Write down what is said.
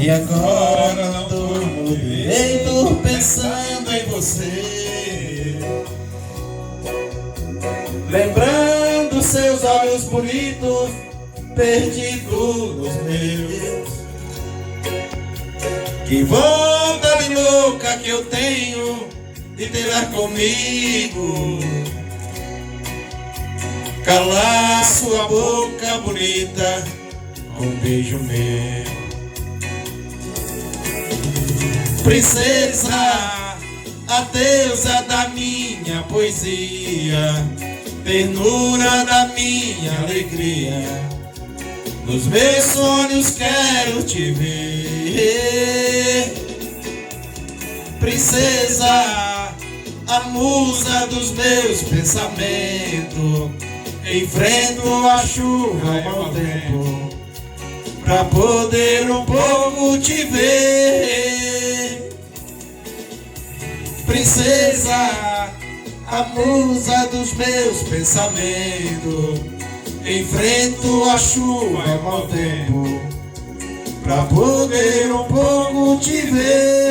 E agora não durmo direito pensando em você, lembrando seus olhos bonitos perdidos nos meus. Que vontade louca que eu tenho de ter lá comigo, calar sua boca bonita com um beijo meu. Princesa, a deusa da minha poesia, ternura da minha alegria, nos meus sonhos quero te ver. Princesa, a musa dos meus pensamentos, enfrento a chuva e o tempo pra poder um pouco te ver. Princesa, a musa dos meus pensamentos, enfrento a chuva e o mau tempo pra poder um pouco te ver.